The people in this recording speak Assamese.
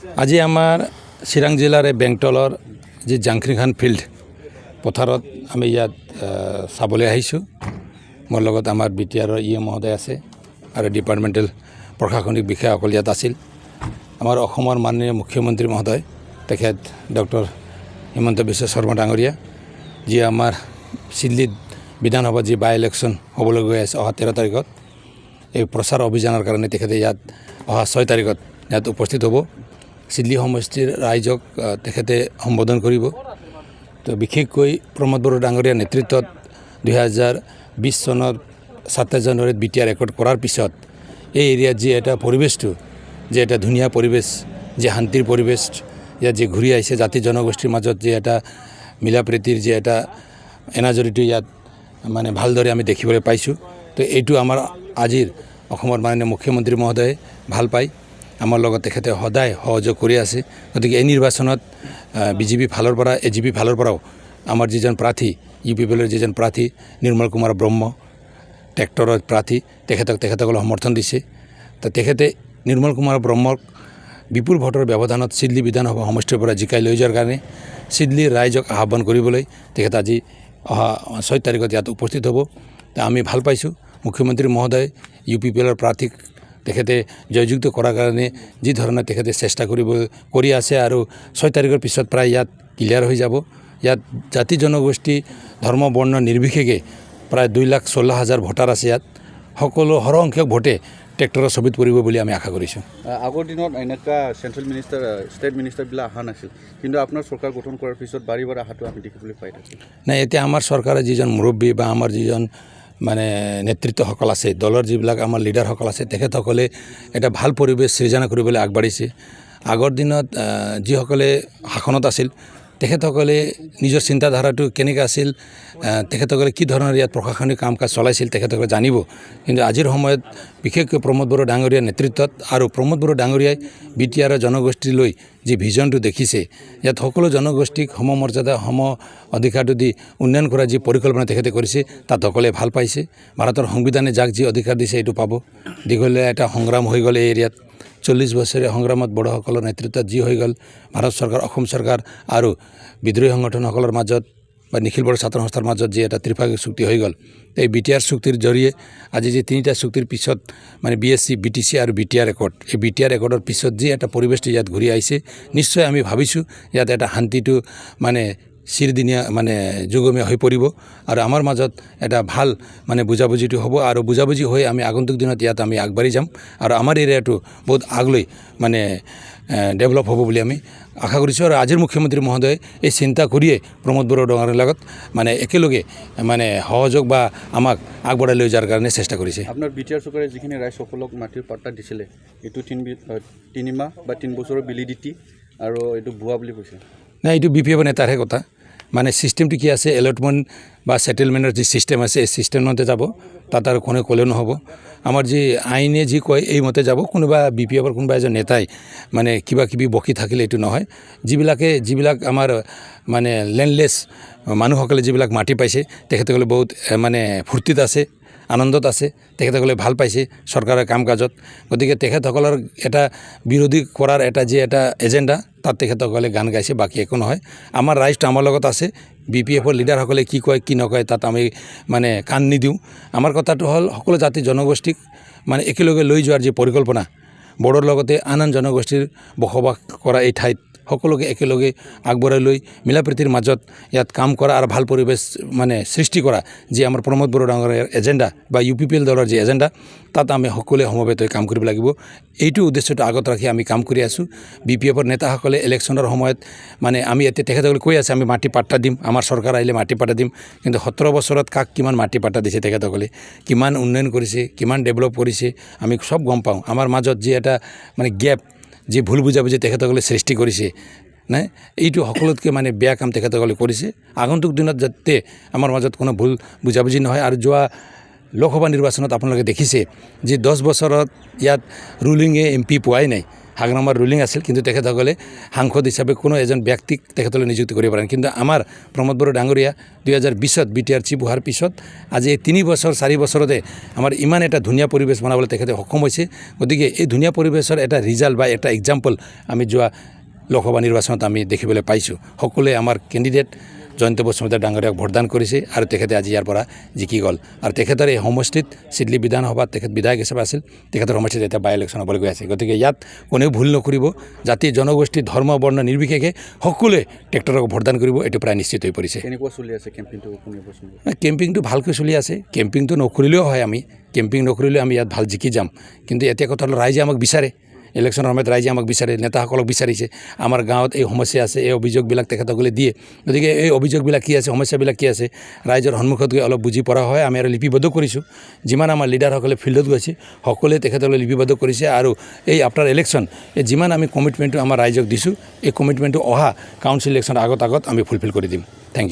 আজি আমাৰ চিৰাং জিলাৰ বেংটলৰ যি জাংখ্ৰিখান ফিল্ড পথাৰত আমি ইয়াত চাবলৈ আহিছোঁ। মোৰ লগত আমাৰ বিটিআৰৰ মহোদয় আছে আৰু ডিপাৰ্টমেণ্টেল প্ৰশাসনিক বিষয়াসকল ইয়াত আছিল। আমাৰ অসমৰ মাননীয় মুখ্যমন্ত্ৰী মহোদয় তেখেত ডক্টৰ হিমন্ত বিশ্ব শৰ্মা ডাঙৰীয়া, যি আমাৰ চিডলিত বিধানসভা যি বাই ইলেকশ্যন হ'বলৈ গৈ আছে অহা 13 তাৰিখত, এই প্ৰচাৰ অভিযানৰ কাৰণে তেখেতে ইয়াত অহা 6 তাৰিখত ইয়াত উপস্থিত হ'ব। চিডলি সমষ্টিৰ ৰাইজক তেখেতে সম্বোধন কৰিব। তো বিশেষকৈ প্ৰমোদ বড়ো ডাঙৰীয়াৰ নেতৃত্বত 2020 চনৰ 27 জানুৱাৰীত বিটিআৰ ৰেকৰ্ড কৰাৰ পিছত এই এৰিয়াত যি এটা পৰিৱেশটো, যে এটা ধুনীয়া পৰিৱেশ, যে শান্তিৰ পৰিৱেশ ইয়াত যে ঘূৰি আহিছে, জাতি জনগোষ্ঠীৰ মাজত যে এটা মিলা প্ৰীতিৰ যে এটা এনাজৰিটো ইয়াত মানে ভালদৰে আমি দেখিবলৈ পাইছোঁ। তো এইটো আমাৰ আজিৰ অসমৰ মাননীয় মুখ্যমন্ত্ৰী মহোদয়ে ভাল পায়, আমাৰ লগত তেখেতে সদায় সহযোগ কৰি আছে। গতিকে এই নিৰ্বাচনত বিজেপি ফালৰ পৰা এজিপি ফালৰ পৰাও আমাৰ যিজন প্ৰাৰ্থী ইউপিপিএলৰ যিজন প্ৰাৰ্থী নিৰ্মল কুমাৰ ব্ৰহ্ম ট্ৰেক্টৰৰ প্ৰাৰ্থী তেখেতসকলে সমৰ্থন দিছে। তো তেখেতে নিৰ্মল কুমাৰ ব্ৰহ্মক বিপুল ভোটৰ ব্যৱধানত চিডলি বিধানসভা সমষ্টিৰ পৰা জিকাই লৈ যোৱাৰ কাৰণে চিডলিৰ ৰাইজক আহ্বান কৰিবলৈ তেখেতে আজি অহা 6 তাৰিখত ইয়াত উপস্থিত হ'ব। আমি ভাল পাইছোঁ মুখ্যমন্ত্ৰী মহোদয় ইউপিপিএলৰ প্ৰাৰ্থীক তেখেতে জয়যুক্ত কৰাৰ কাৰণে যি ধৰণে তেখেতে চেষ্টা কৰি আছে, আৰু 6 তাৰিখৰ পিছত প্ৰায় ইয়াত ক্লিয়াৰ হৈ যাব। ইয়াত জাতি জনগোষ্ঠী ধৰ্ম বৰ্ণ নিৰ্বিশেষে প্ৰায় 2,16,000 ভোটাৰ আছে। ইয়াত সকলো সৰহসংখ্যক ভোটে ট্ৰেক্টৰৰ ছবিত পৰিব বুলি আমি আশা কৰিছোঁ। আগৰ দিনত এনেকুৱা চেণ্ট্ৰেল মিনিষ্টাৰ ষ্টেট মিনিষ্টাৰবিলাক অহা নাছিল, কিন্তু আপোনাৰ চৰকাৰ গঠন কৰাৰ পিছত বাৰে বাৰে অহাটো আমি দেখিবলৈ পাই থাকোঁ। নাই, এতিয়া আমাৰ চৰকাৰৰ যিজন মুৰব্বী বা আমাৰ যিজন মানে নেতৃত্বসকল আছে, দলৰ যিবিলাক আমাৰ লিডাৰসকল আছে, তেখেতসকলে এটা ভাল পৰিৱেশ সৃজনা কৰিবলৈ আগবাঢ়িছে। আগৰ দিনত যিসকলে শাসনত আছিল তেখেতসকলে নিজৰ চিন্তাধাৰাটো কেনেকৈ আছিল, তেখেতসকলে কি ধৰণৰ ইয়াত প্ৰশাসনিক কাম কাজ চলাইছিল তেখেতসকলে জানিব। কিন্তু আজিৰ সময়ত বিশেষকৈ প্ৰমোদ বড়ো ডাঙৰীয়াৰ নেতৃত্বত আৰু প্ৰমোদ বড়ো ডাঙৰীয়াই বিটিআৰৰ জনগোষ্ঠীলৈ যি ভিজনটো দেখিছে, ইয়াত সকলো জনগোষ্ঠীক সমমৰ্যাদা সম অধিকাৰটো দি উন্নয়ন কৰাৰ যি পৰিকল্পনা তেখেতে কৰিছে, তাত সকলোৱে ভাল পাইছে। ভাৰতৰ সংবিধানে যাক যি অধিকাৰ দিছে এইটো পাব। দীঘলীয়া এটা সংগ্ৰাম হৈ গ'ল এই এৰিয়াত, 40 বছৰীয়া সংগ্ৰামত বড়োসকলৰ নেতৃত্বত যি হৈ গ'ল, ভাৰত চৰকাৰ অসম চৰকাৰ আৰু বিদ্ৰোহী সংগঠনসকলৰ মাজত বা নিখিল বড়ো ছাত্ৰ সংস্থাৰ মাজত যি এটা ত্ৰিপাক্ষিক চুক্তি হৈ গ'ল, এই বিটিআৰ চুক্তিৰ জৰিয়ে আজি যি 3টা চুক্তিৰ পিছত মানে বিএছচি বিটিচি আৰু বিটিআৰ ৰেকৰ্ড, এই বিটিআৰ ৰেকৰ্ডৰ পিছত যি এটা পৰিৱেশটো ইয়াত ঘূৰি আহিছে, নিশ্চয় আমি ভাবিছোঁ ইয়াত এটা শান্তিটো মানে চিৰদিনীয়া মানে যুগমীয়া হৈ পৰিব, আৰু আমাৰ মাজত এটা ভাল মানে বুজাবুজিটো হ'ব, আৰু বুজাবুজি হৈ আমি আগন্তুক দিনত ইয়াত আমি আগবাঢ়ি যাম, আৰু আমাৰ এৰিয়াটো বহুত আগলৈ মানে ডেভেলপ হ'ব বুলি আমি আশা কৰিছোঁ। আৰু আজিৰ মুখ্যমন্ত্ৰী মহোদয়ে এই চিন্তা কৰিয়ে প্ৰমোদ বড়ো ডাঙৰীয়াৰ লগত মানে একেলগে মানে সহযোগ বা আমাক আগবঢ়াই লৈ যোৱাৰ কাৰণে চেষ্টা কৰিছে। আপোনাৰ বিটিআৰ চৰকাৰে যিখিনি ৰাইজসকলক মাটিৰ পাট্টা দিছিলে, এইটো 3 মাহ বা 3 বছৰৰ ভেলিডিটি, আৰু এইটো ভুৱা বুলি কৈছে। নাই, এইটো বিপিএফ নেতাৰহে কথা। মানে চিষ্টেমটো কি আছে, এলটমেণ্ট বা ছেটেলমেণ্টৰ যি চিষ্টেম আছে, এই চিষ্টেমতে যাব, তাত আৰু কোনে ক'লেও নহ'ব। আমাৰ যি আইনে যি কয় এই মতে যাব। কোনোবা বিপিএফৰ কোনোবা এজন নেতাই মানে কিবা কিবি বকি থাকিলে এইটো নহয়। যিবিলাক আমাৰ মানে লেণ্ডলেছ মানুহসকলে যিবিলাক মাটি পাইছে, তেখেতসকলে বহুত মানে ফূৰ্তিত আছে, আনন্দত আছে, তেখেতসকলে ভাল পাইছে চৰকাৰৰ কাম কাজত। গতিকে তেখেতসকলৰ এটা বিৰোধী কৰাৰ এটা যি এটা এজেণ্ডা, তাত তেখেতসকলে গান গাইছে, বাকী একো নহয়। আমাৰ ৰাইজটো আমাৰ লগত আছে। বিপিএফৰ লিডাৰসকলে কি কয় কি নকয় তাত আমি মানে কাণ নিদিওঁ। আমাৰ কথাটো হ'ল সকলো জাতি জনগোষ্ঠীক মানে একেলগে লৈ যোৱাৰ যি পৰিকল্পনা, বড়োৰ লগতে আন জনগোষ্ঠীৰ বসবাস কৰা এই ঠাইত সকলোকে একেলগে আগবঢ়াই লৈ মিলা প্ৰীতিৰ মাজত ইয়াত কাম কৰা আৰু ভাল পৰিৱেশ মানে সৃষ্টি কৰা যি আমাৰ প্ৰমোদ বড়ো ডাঙৰীয়াৰ এজেণ্ডা বা ইউপিপিএল দলৰ যি এজেণ্ডা, তাত আমি সকলোৱে সমবেত হৈ কাম কৰিব লাগিব। এইটো উদ্দেশ্যটো আগত ৰাখি আমি কাম কৰি আছোঁ। বিপিএফৰ নেতাসকলে ইলেকশ্যনৰ সময়ত মানে আমি এতিয়া তেখেতসকলে কৈ আছে আমি মাটি পাট্টা দিম, আমাৰ চৰকাৰ আহিলে মাটি পাট্টা দিম, কিন্তু 17 বছৰত কাক কিমান মাটি পাট্টা দিছে, তেখেতসকলে কিমান উন্নয়ন কৰিছে, কিমান ডেভেলপ কৰিছে, আমি চব গম পাওঁ। আমাৰ মাজত যি এটা মানে গেপ, যি ভুল বুজাবুজি তেখেতসকলে সৃষ্টি কৰিছে, নাই এইটো সকলোতকৈ মানে বেয়া কাম তেখেতসকলে কৰিছে। আগন্তুক দিনত যাতে আমাৰ মাজত কোনো ভুল বুজাবুজি নহয়। আৰু যোৱা লোকসভা নিৰ্বাচনত আপোনালোকে দেখিছে যে 10 বছৰত ইয়াত ৰুলিঙে MP পোৱাই নাই, হাগ্ৰামাৰ ৰুলিং আছিল কিন্তু তেখেতসকলে সাংসদ হিচাপে কোনো এজন ব্যক্তিক তেখেতসকলে নিযুক্তি কৰিব পাৰে কিন্তু আমাৰ প্ৰমোদ বড়ো ডাঙৰীয়া 2020ত বিটিআৰ চিফ হোৱাৰ পিছত আজি এই 3 বছৰ 4 বছৰতে আমাৰ ইমান এটা ধুনীয়া পৰিৱেশ বনাবলৈ তেখেতে সক্ষম হৈছে গতিকে এই ধুনীয়া পৰিৱেশৰ এটা ৰিজাল্ট বা এটা এক্সাম্পল আমি যোৱা লোকসভা নিৰ্বাচনত আমি দেখিবলৈ পাইছোঁ সকলোৱে আমাৰ কেণ্ডিডেট জয়ন্ত বসুমতাৰী ডাঙৰীয়াক ভোটদান কৰিছে আৰু তেখেতে আজি ইয়াৰ পৰা জিকি গ'ল আৰু তেখেতৰ এই সমষ্টিত চিডলি বিধানসভাত তেখেত বিধায়ক হিচাপে আছিল তেখেতৰ সমষ্টিত এতিয়া বাই ইলেকশ্যন হ'বলৈ গৈ আছে গতিকে ইয়াত কোনেও ভুল নকৰিব জাতি জনগোষ্ঠী ধৰ্ম বৰ্ণ নিৰ্বিশেষে সকলোৱে ট্ৰেক্টৰক ভোটদান কৰিব এইটো প্ৰায় নিশ্চিত হৈ পৰিছে কেনেকুৱা চলি আছে কেম্পেইনটো কেম্পিংটো ভালকৈ চলি আছে কেম্পিংটো নকৰিলেও হয় আমি কেম্পিং নকৰিলেও আমি ইয়াত ভাল জিকি যাম কিন্তু এতিয়া কথা হ'ল ৰাইজে আমাক বিচাৰে ইলেকশ্যনৰ সময়ত ৰাইজে আমাক বিচাৰে নেতাসকলক বিচাৰিছে আমাৰ গাঁৱত এই সমস্যা আছে এই অভিযোগবিলাক তেখেতসকলে দিয়ে গতিকে এই অভিযোগবিলাক কি আছে সমস্যাবিলাক কি আছে ৰাইজৰ সন্মুখত গৈ অলপ বুজি পৰা হয় আমি আৰু লিপিবদ্ধ কৰিছোঁ যিমান আমাৰ লিডাৰসকলে ফিল্ডত গৈছে সকলোৱে তেখেতসকলে লিপিবদ্ধ কৰিছে আৰু এই আফটাৰ ইলেকশ্যন এই যিমান আমি কমিটমেণ্টটো আমাৰ ৰাইজক দিছোঁ এই কমিটমেণ্টটো অহা কাউন্সিল ইলেকশ্যনৰ আগত আমি ফুলফিল কৰি দিম